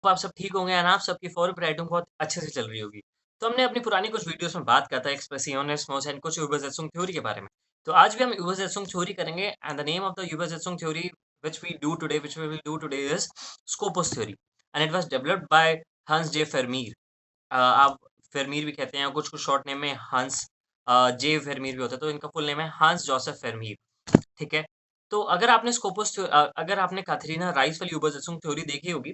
आप सब ठीक होंगे एंड आप सबकी फॉरेन राइटिंग बहुत अच्छे से चल रही होगी। तो हमने अपनी पुरानी कुछ वीडियोस में बात करता है एक्सप्रेसियोनिस्ट मोशन कुछ यूबरसेत्सुंग थ्योरी के बारे में। तो आज भी हम यूबरसेत्सुंग थ्योरी करेंगे and the name of the Ubersetzung theory which we will do today is skopos theory and it was developed by Hans J फेरमीर। आप फेरमीर भी कहते हैं, कुछ-कुछ शॉर्ट नेम में हंस जे फेरमीर भी होता है, तो इनका फुल नेम है हंस जोसेफ फेरमीर। ठीक है? तो अगर आपने काथरीना राइस वाली यूबरसेत्सुंग थ्योरी देखी होगी,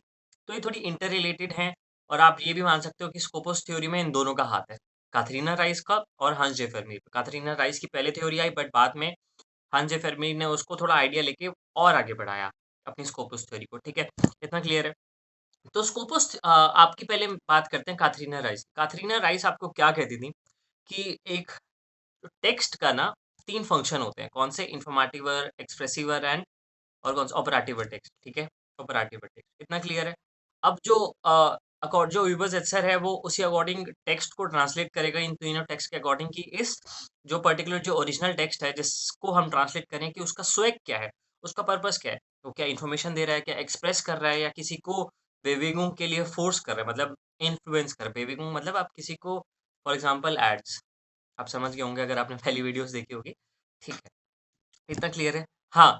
तो ये थोड़ी इंटर रिलेटेड हैं और आप ये भी मान सकते हो कि स्कोपस थ्योरी में इन दोनों का हाथ है। काथरीना राइस का और हंस जे फेरमीर का। काथरीना राइस की पहले थ्योरी आई बट बाद में हंस जे फेरमीर ने उसको थोड़ा आइडिया लेके और आगे बढ़ाया अपनी स्कोपस थ्योरी को, ठीक है? इतना क्लियर है? तो आपकी पहले बात करते हैं काथरीना राइस। काथरीना राइस आपको क्या कहती थी कि एक टेक्स्ट का ना 3 फंक्शन होते हैं। कौन से? इन्फॉर्मेटिवर, एक्सप्रेसिवर एंड और कौन सा? ऑपरेटिव टेक्स्ट, ठीक है? ऑपरेटिव टेक्स्ट, इतना क्लियर है? अब जो यूबर्स एल्सर है वो उसी अकॉर्डिंग टेक्स्ट को ट्रांसलेट करेगा इन तीनों टेक्स्ट के अकॉर्डिंग कि इस जो पर्टिकुलर जो ओरिजिनल टेक्स्ट है जिसको हम ट्रांसलेट करें कि उसका स्वैग क्या है, उसका पर्पस क्या है? वो क्या इन्फॉर्मेशन दे रहा है, क्या एक्सप्रेस कर रहा है या किसी को बेविंग के लिए फोर्स कर रहा है मतलब इन्फ्लुएंस कर रहा है। बेविंग मतलब आप किसी को फॉर एग्जांपल एड्स, आप समझ गए होंगे अगर आपने पहली वीडियोस देखी होगी, ठीक है? इतना क्लियर है? हाँ,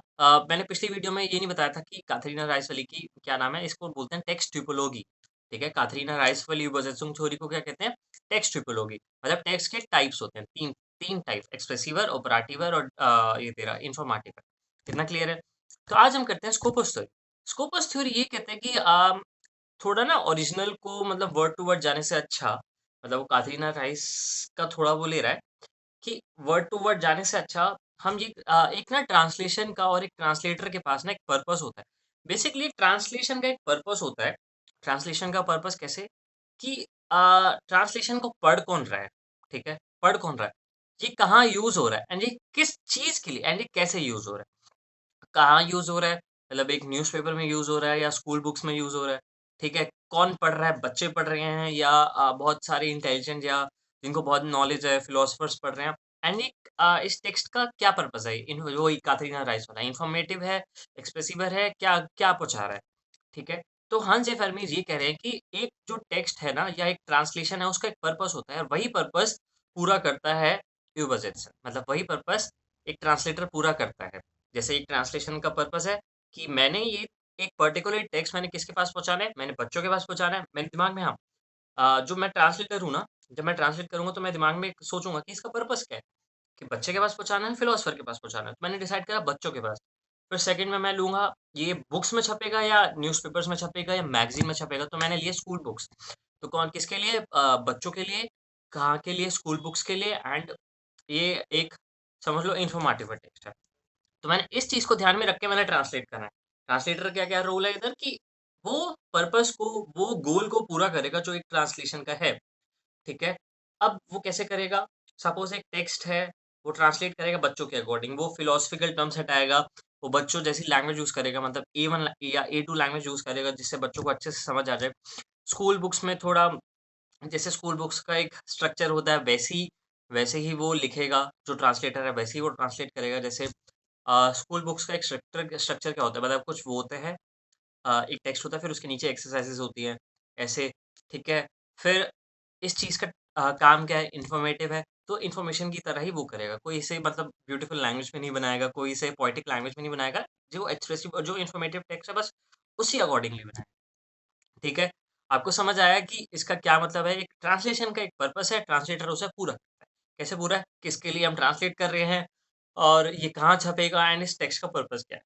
मैंने पिछली वीडियो में ये नहीं बताया था कि काथरीना राइस वाली की क्या नाम है, इसको बोलते हैं टेक्स्ट टाइपोलॉजी, ठीक है? काथरीना राइस वाली übersetzung थ्योरी को क्या कहते हैं? टेक्स्ट टाइपोलॉजी, मतलब टेक्स्ट के टाइप्स होते हैं, 3 टाइप एक्सप्रेसिवर, ऑपरेटिवर और ये तेरा इन्फॉर्मेटिव। इतना क्लियर है? तो आज हम करते हैं स्कोपस थ्योरी। स्कोपस थ्योरी ये कहते हैं कि थोड़ा ना ओरिजिनल को मतलब वर्ड टू वर्ड जाने से अच्छा, मतलब वो काथरीना राइस का थोड़ा वो ले रहा है कि वर्ड टू वर्ड जाने से अच्छा हम एक ना ट्रांसलेशन का और एक ट्रांसलेटर के पास ना एक पर्पस होता है। बेसिकली ट्रांसलेशन का एक पर्पस होता है। ट्रांसलेशन का पर्पस कैसे? कि ट्रांसलेशन को पढ़ कौन रहा है, ठीक है? पढ़ कौन रहा है? ये कहाँ यूज़ हो रहा है एंड ये किस चीज़ के लिए एंड ये कैसे यूज़ हो रहा है? कहाँ यूज़ हो रहा है? मतलब एक न्यूज़पेपर में यूज़ हो रहा है या स्कूल बुक्स में यूज़ हो रहा है, ठीक है? कौन पढ़ रहा है? बच्चे पढ़ रहे हैं या बहुत सारे इंटेलिजेंट या जिनको बहुत नॉलेज है, फिलोसोफर्स पढ़ रहे हैं। एंड इस टेक्स्ट का क्या पर्पस है? इन वही काथरीना राइस वाला इन्फॉर्मेटिव है, एक्सप्रेसिव है, क्या क्या पहुँचा रहा है, ठीक है? तो हंस जे फरमीज ये कह रहे हैं कि एक जो टेक्स्ट है ना या एक ट्रांसलेशन है उसका एक पर्पस होता है और वही पर्पस पूरा करता है यूबरजेट्सन, मतलब वही पर्पस एक ट्रांसलेटर पूरा करता है। जैसे एक ट्रांसलेशन का पर्पस है कि मैंने ये एक पर्टिकुलर टेक्स्ट मैंने किसके पास पहुँचाना है? मैंने बच्चों के पास पहुँचाना है। मेरे दिमाग में हाँ, जो मैं ट्रांसलेटर हूँ ना, जब मैं ट्रांसलेट करूँगा तो मैं दिमाग में सोचूँगा कि इसका पर्पस क्या है? कि बच्चे के पास पहुँचाना है, फिलोसोफर के पास पहुँचाना है। तो मैंने डिसाइड करा बच्चों के पास। फिर सेकंड में मैं लूँगा ये बुक्स में छपेगा या न्यूज़पेपर्स में छपेगा या मैगज़ीन में छपेगा, तो मैंने लिए स्कूल बुक्स। तो कौन किसके लिए? बच्चों के लिए, कहाँ के लिए? स्कूल बुक्स के लिए एंड ये एक समझ लो इन्फॉर्मेटिव टेक्स्ट है। तो मैंने इस चीज़ को ध्यान में रख के मैंने ट्रांसलेट करा है। ट्रांसलेटर का क्या रोल है इधर कि वो पर्पस को, वो गोल को पूरा करेगा जो एक ट्रांसलेशन का है, ठीक है? अब वो कैसे करेगा? सपोज़ एक टेक्स्ट है, वो ट्रांसलेट करेगा बच्चों के अकॉर्डिंग, वो फिलॉसफिकल टर्म्स हटाएगा, वो बच्चों जैसी लैंग्वेज यूज़ करेगा मतलब A1 या A2 लैंग्वेज यूज़ करेगा जिससे बच्चों को अच्छे से समझ आ जाए। स्कूल बुक्स में थोड़ा जैसे स्कूल बुक्स का एक स्ट्रक्चर होता है वैसे ही वो लिखेगा, जो ट्रांसलेटर है वैसे ही वो ट्रांसलेट करेगा। जैसे स्कूल बुक्स का एक स्ट्रक्चर स्ट्रक्चर क्या होता है मतलब कुछ वो होते हैं, एक टेक्स्ट होता है फिर उसके नीचे एक्सरसाइज़ेज़ होती हैं, ऐसे, ठीक है? फिर इस चीज़ का काम क्या है? इन्फॉर्मेटिव है, तो इन्फॉर्मेशन की तरह ही वो करेगा। कोई इसे मतलब ब्यूटीफुल लैंग्वेज में नहीं बनाएगा, कोई इसे पोएटिक लैंग्वेज में नहीं बनाएगा, जो एक्सप्रेसिव और जो इन्फॉर्मेटिव टेक्स्ट है बस उसी अकॉर्डिंगली बनाएगा, ठीक है? आपको समझ आया कि इसका क्या मतलब है? एक ट्रांसलेशन का एक पर्पस है, ट्रांसलेटर उसे पूरा करता है। कैसे पूरा है? किसके लिए हम ट्रांसलेट कर रहे हैं और ये कहाँ छपेगा एंड इस टेक्स्ट का पर्पस क्या है?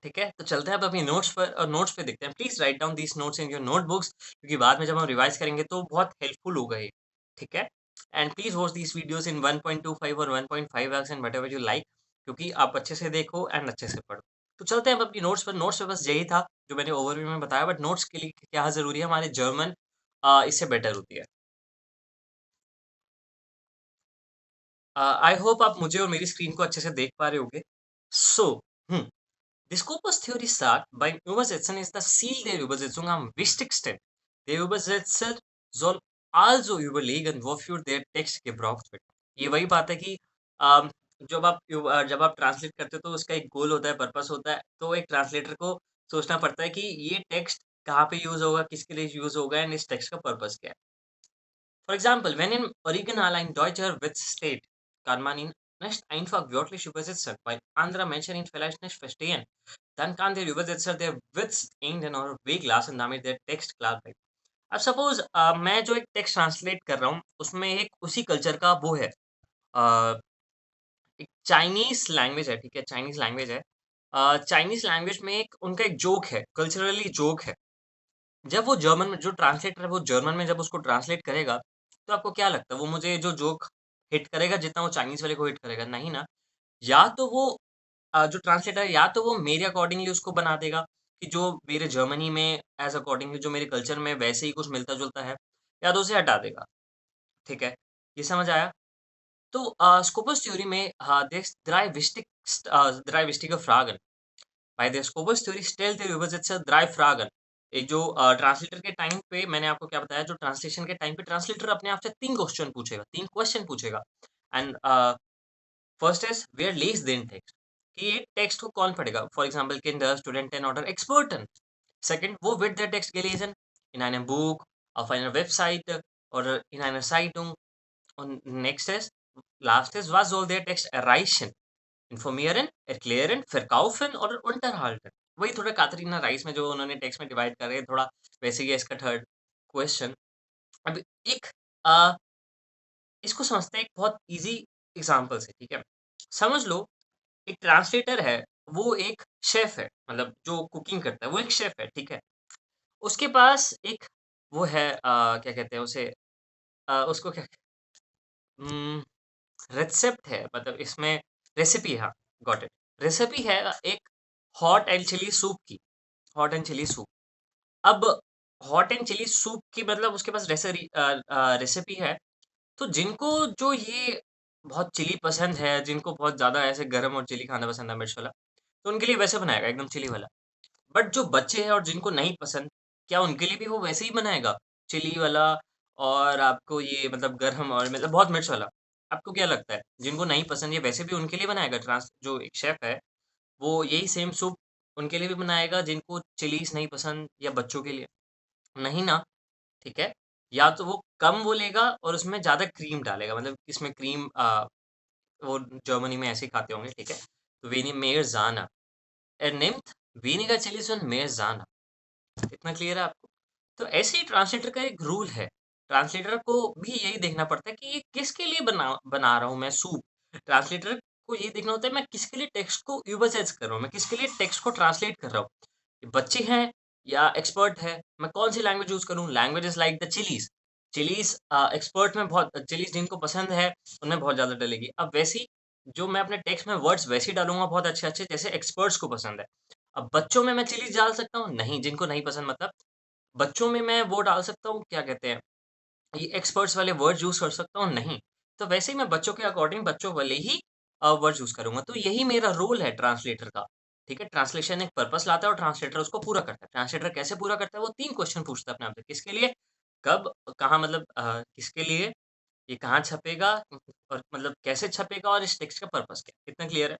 ठीक है? तो चलते हैं अब अपनी नोट्स पर और नोट्स पे देखते हैं। Please write down these notes in your notebooks क्योंकि बाद में जब हम रिवाइज़ करेंगे तो बहुत हेल्पफुल होगा ये, ठीक है? And please watch these videos इन 1.25 और 1.5 x and whatever you like क्योंकि आप अच्छे से देखो एंड अच्छे से पढ़ो। तो चलते हैं अब अपनी नोट्स पर। नोट्स में बस यही था जो मैंने ओवरव्यू में बताया बट नोट्स के लिए क्या ज़रूरी है हमारे जर्मन इससे बेटर होती है। आई होप आप मुझे और मेरी स्क्रीन को अच्छे से देख पा रहे होंगे। सो हुँ। Die Scopus-Theorie sagt, beim Übersetzen ist das Ziel der Übersetzung am wichtigsten. Der Übersetzer soll also überlegen, wofür der Text gebraucht wird. ये वही बात है कि जब आप ट्रांसलेट करते हो तो उसका एक गोल होता है, पर्पस होता है, तो एक ट्रांसलेटर को सोचना पड़ता है कि ये टेक्स्ट कहाँ पे यूज़ होगा, किसके लिए यूज़ होगा एंड इस टेक्स्ट का पर्पस क्या है। For Example, wenn im Original ein deutscher Witz steht, kann man ihn nicht einfach wörtlich übersetzen, weil andere Menschen ihn vielleicht nicht verstehen. Dann kann der Übersetzer der Witz enden और weglassen, damit der Text klar bleibt. अब suppose मैं जो एक text translate कर रहा हूँ, उसमें एक उसी कल्चर का वो है, अ, एक चाइनीज़ लैंग्वेज है, ठीक है? चाइनीज़ लैंग्वेज है। चाइनीज़ लैंग्वेज में एक उनका एक जोक है, कल्चरली जोक है। जब वो जर्मन में जो ट्रांसलेटर है वो जर्मन में जब उसको ट्रांसलेट करेगा, तो आपको क्या लगता है वो मुझे जो जोक हिट करेगा जितना वो चाइनीज़ वाले को हिट करेगा? नहीं ना। या तो वो जो ट्रांसलेटर है या तो वो मेरे अकॉर्डिंगली उसको बना देगा कि जो मेरे जर्मनी में एज़ अकॉर्डिंगली जो मेरे कल्चर में वैसे ही कुछ मिलता-जुलता है, या तो उसे हटा देगा, ठीक है? ये समझ आया? तो स्कोपस थ्योरी में des drei wichtige Fragen. Bei der Scopus Theory stellt der Übersetzer 3 Fragen. एक जो ट्रांसलेटर के टाइम पे मैंने आपको क्या बताया, जो ट्रांसलेशन के टाइम पे ट्रांसलेटर अपने आप से 3 क्वेश्चन पूछेगा एंड फर्स्ट इज़ वेयर liest den Text कि ये टेक्स्ट को कौन पढ़ेगा? For example Kinder, Studenten oder Experten. Second, wo wird der Text gelesen? In einem Buch, auf einer Webseite oder in einer Zeitung. Und last ist, was soll der Text erreichen? इन्फॉर्मिeren, erklären, verkaufen और unterhalten. वही थोड़ा कातरीना rice में जो उन्होंने text में divide करे हैं, थोड़ा वैसे ही है इसका थर्ड क्वेश्चन। अब एक इसको समझते हैं एक बहुत ईज़ी एग्ज़ाम्पल से, ठीक है? समझ लो एक ट्रांसलेटर है, वो एक शेफ़ है, मतलब जो कुकिंग करता है, वो एक शेफ़ है, ठीक है? उसके पास एक वो है क्या कहते हैं उसे, उसको क्या उम, रेसेप्ट है, मतलब इसमें रेसिपी, हाँ, गॉट इट। रेसिपी है एक हॉट एंड चिली सूप की, हॉट एंड चिली सूप। अब हॉट एंड चिली सूप की मतलब उसके पास रेसिपी है, तो जिनको जो ये बहुत चिली पसंद है, जिनको बहुत ज़्यादा ऐसे गरम और चिली खाना पसंद है, मिर्च वाला, तो उनके लिए वैसे बनाएगा एकदम चिली वाला। बट जो बच्चे हैं और जिनको नहीं पसंद, क्या उनके लिए भी वो वैसे ही बनाएगा? चिली वाला और आपको ये मतलब गरम और मतलब बहुत मिर्च वाला। आपको क्या लगता है? जिनको नहीं पसंद ये वैसे भी उनके लिए बनाएगा, जो एक शेफ़ है, वो यही सेम सूप उनके लिए भी बनाएगा जिनको चिलीज़ नहीं पसंद या बच्चों के लिए? नहीं ना, ठीक है? या तो वो कम वो लेगा और उसमें ज़्यादा क्रीम डालेगा, मतलब इसमें क्रीम वो जर्मनी में ऐसे ही खाते होंगे, ठीक है? तो wenig mehr Sahne. Er nimmt weniger Chilis und mehr Sahne. इतना क्लियर है आपको? तो ऐसे ही ट्रांसलेटर का एक रूल है। ट्रांसलेटर को भी यही देखना पड़ता है कि ये किसके लिए बना बना रहा हूँ मैं सूप। ट्रांसलेटर को ये देखना होता है मैं किसके लिए टेक्स्ट को यूबरसेट्स कर रहा हूँ, मैं किसके लिए टेक्स्ट को ट्रांसलेट कर रहा हूँ। ये बच्चे हैं या एक्सपर्ट है, मैं कौन-सी लैंग्वेज यूज़ करूँ? Languages like the chillies. Chillies expert में बहुत चिलीज़ जिनको पसंद है, उनमें बहुत ज़्यादा डलेगी। अब वैसे ही जो मैं अपने टेक्स्ट में वर्ड्स वैसे ही डालूँगा बहुत अच्छे-अच्छे जैसे एक्सपर्ट्स को पसंद है। अब बच्चों में मैं चिलीज़ डाल सकता हूँ? नहीं, जिनको नहीं पसंद मतलब बच्चों में मैं वो डाल सकता हूँ, क्या कहते हैं, ये एक्सपर्ट्स वाले वर्ड्स यूज़ कर सकता हूँ? नहीं। तो वैसे ही मैं बच्चों के अकॉर्डिंग बच्चों वाले ही वर्ड्स यूज़ करूँगा। तो यही मेरा रोल है ट्रांसलेटर का, ठीक है? ट्रांसलेशन एक पर्पस लाता है और ट्रांसलेटर उसको पूरा करता है। ट्रांसलेटर कैसे पूरा करता है? वो 3 क्वेश्चन पूछता है अपने आप से, किसके लिए? कब? कहाँ, मतलब किसके लिए? ये कहाँ छपेगा? और मतलब कैसे छपेगा और इस टेक्स्ट का पर्पस क्या है? कितना क्लियर है?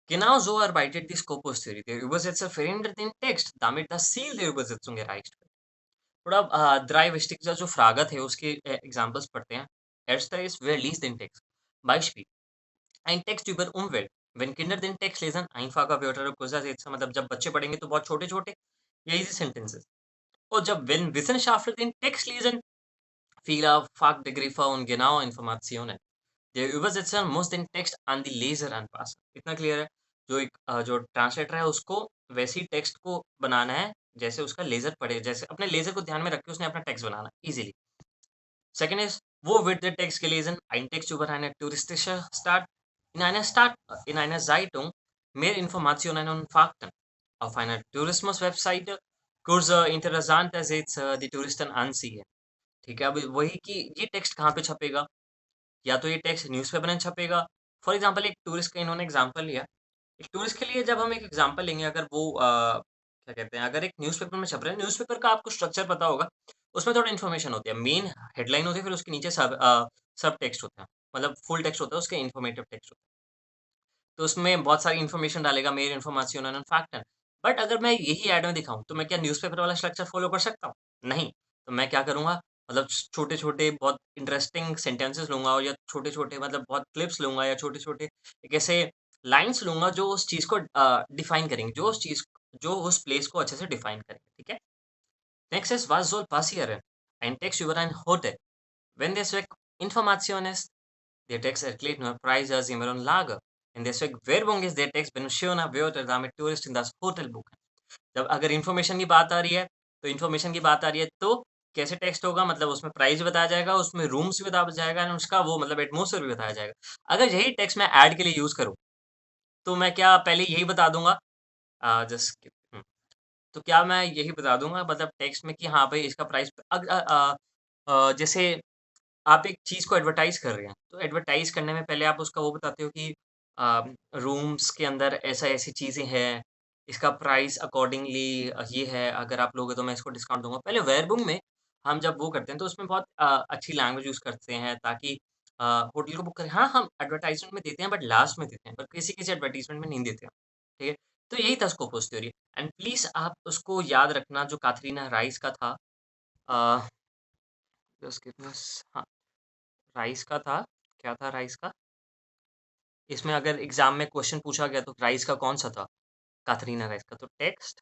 Genau so arbeitet die Scopus-Theorie. Der Übersetzer verändert den Text, damit das Ziel der Übersetzung erreicht wird. थोड़ा drei wichtige जो Frage थे उसके एग्जांपल्स पढ़ते हैं। Erster ist, wer liest den Text? Beispiel: Ein Text über Umwelt. Wenn Kinder den Text lesen, einfache Wörter und Kurzsätze, मतलब जब बच्चे पढ़ेंगे तो बहुत छोटे-छोटे या easy sentences. और जब wenn Wissenschaftler den Text lesen, viele Fachbegriffe und genaue Informationen. Der Übersetzer muss den Text an die Leser anpassen. कितना क्लियर है? जो ट्रांसलेटर है उसको वैसे ही टेक्स्ट को बनाना है जैसे उसका लेज़र पढ़े, जैसे अपने लेज़र को ध्यान में रख के उसने अपना टेक्स्ट बनाना है easily. Second ist, wo wird der Text gelesen? Ein Text über eine touristische Stadt, in einer Zeitung, mehr Informationen und Fakten. Auf einer Tourismus-Webseite, kurze, interessante Sätze, die Touristen anziehen. ठीक है, अब वही कि ये text कहाँ पे छपेगा? या तो ये टेक्स्ट न्यूज़पेपर में छपेगा। फॉर एग्ज़ाम्पल एक टूरिस्ट का इन्होंने एग्ज़ाम्पल लिया। एक टूरिस्ट के लिए जब हम एक एग्ज़ाम्पल लेंगे, अगर वो क्या कहते हैं, अगर एक न्यूज़पेपर में छप रहा है, न्यूज़पेपर का आपको स्ट्रक्चर पता होगा, उसमें थोड़ा इन्फॉर्मेशन होती है। मेन हेडलाइन होती है, फिर उसके नीचे सब टेक्स्ट होता है। मतलब फुल टेक्स्ट होता है, उसके इन्फॉर्मेटिव टेक्स्ट होता है। तो उसमें बहुत सारी इन्फॉर्मेशन डालेगा, मेर इन्फॉर्मेशन एंड फैक्ट है। बट अगर मैं यही ऐड में दिखाऊँ, तो मैं क्या न्यूज़पेपर वाला स्ट्रक्चर फ़ॉलो कर सकता हूँ? नहीं। तो मैं क्या करूँगा, मतलब छोटे-छोटे बहुत इंटरेस्टिंग सेंटेंसेस लूँगा और या छोटे-छोटे मतलब बहुत क्लिप्स लूँगा या छोटे-छोटे एक ऐसे लाइन्स लूँगा जो उस चीज़ को डिफाइन करेंगे, जो उस प्लेस को अच्छे से डिफाइन करेंगे, ठीक है? Nächstes, was soll passieren? Ein Text über ein Hotel. Wenn deswegen Informationen der Text erklärt nur Preise, Zimmer und Lage. Wenn deswegen Werbung ist, der Text benutzt schöne Wörter, damit Touristen das Hotel buchen. जब अगर information की बात आ रही है, तो information की बात आ रही है, तो कैसे टेक्स्ट होगा मतलब उसमें प्राइस बताया जाएगा, उसमें रूम्स भी बताया जाएगा एंड उसका वो मतलब एटमॉस्फियर भी बताया जाएगा। अगर यही टेक्स्ट मैं ऐड के लिए यूज़ करूँ, तो मैं क्या पहले यही बता दूँगा जस्ट तो क्या मैं यही बता दूँगा मतलब टेक्स्ट में कि हाँ भाई इसका प्राइस जैसे आप एक चीज़ को एडवर्टाइज़ कर रहे हैं, तो एडवर्टाइज़ करने में पहले आप उसका वो बताते हो कि अ, रूम्स के अंदर ऐसा-ऐसी चीज़ें हैं, इसका प्राइस अकॉर्डिंगली ये है, अगर आप लोगे तो मैं इसको डिस्काउंट दूँगा। पहले वेयरबुम में हम जब वो करते हैं तो उसमें बहुत अच्छी लैंग्वेज यूज़ करते हैं ताकि अ, होटल को बुक करें। हाँ, हम एडवर्टाइज़मेंट में देते हैं बट लास्ट में देते हैं, पर किसी-किसी एडवर्टाइज़मेंट में नहीं देते हैं, ठीक है? तो यही था स्कोपोस थ्योरी एंड प्लीज़ आप उसको याद रखना जो काथरीना राइस का था अ, जस्ट गिव मी अ स हाँ, राइस का था, क्या था राइस का? इसमें अगर एग्ज़ाम में क्वेश्चन पूछा गया तो राइस का कौन-सा था? काथरीना राइस का। तो टेक्स्ट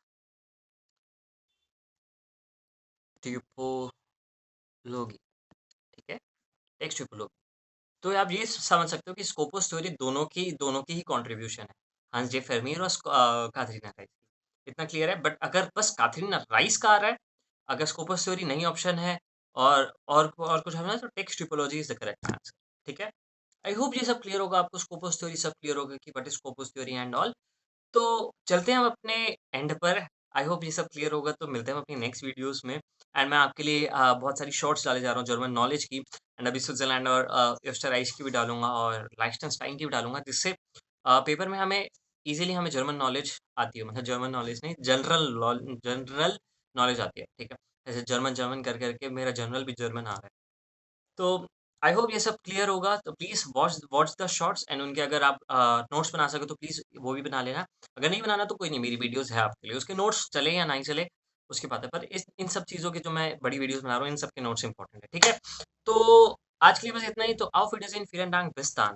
टिपोलॉजी, ठीक है? Text typology. तो आप ये समझ सकते हो कि स्कोपोस थ्योरी दोनों की ही कंट्रीब्यूशन है। हांस जे फेरमेर और काथरीना राइस की। इतना क्लियर है? बट अगर बस काथरीना राइस का आ रहा है, अगर स्कोपोस थ्योरी नहीं ऑप्शन है और कुछ है ना तो text typology is the correct answer. ठीक है? आई होप ये सब क्लियर होगा आपको स्कोपोस थ्योरी सब क्लियर होगा कि what is skopos theory and all. तो चलते हैं हम अपने एंड पर। आई होप ये सब क्लियर होगा तो मिलते हैं हम अपनी नेक्स्ट वीडियोज़ में एंड मैं आपके लिए बहुत सारी शॉर्ट्स डाले जा रहा हूँ जर्मन नॉलेज की एंड अभी स्विट्ज़रलैंड और ओस्टरराइश की भी डालूँगा और लाइechtenstein की भी डालूँगा जिससे पेपर में हमें ईज़िली हमें जर्मन नॉलेज आती है मतलब जर्मन नॉलेज नहीं जनरल नॉलेज आती है, ठीक है? जैसे जर्मन जर्मन कर के मेरा जनरल भी जर्मन आ रहा है। तो आई होप ये सब क्लियर होगा तो please watch watch the shorts and उनके अगर आप नोट्स बना सको तो प्लीज़ वो भी बना लेना। अगर नहीं बनाना तो कोई नहीं मेरी वीडियोज़ है आपके लिए। उसके नोट्स चले या नहीं चले उसकी बात है। पर इस इन सब चीज़ों की जो मैं बड़ी वीडियोज़ बना रहा हूँ इन सब के नोट्स इम्पोर्टेंट है, ठीक है? तो आज के लिए बस इतना ही तो auf Wiedersehen, vielen Dank, bis dann।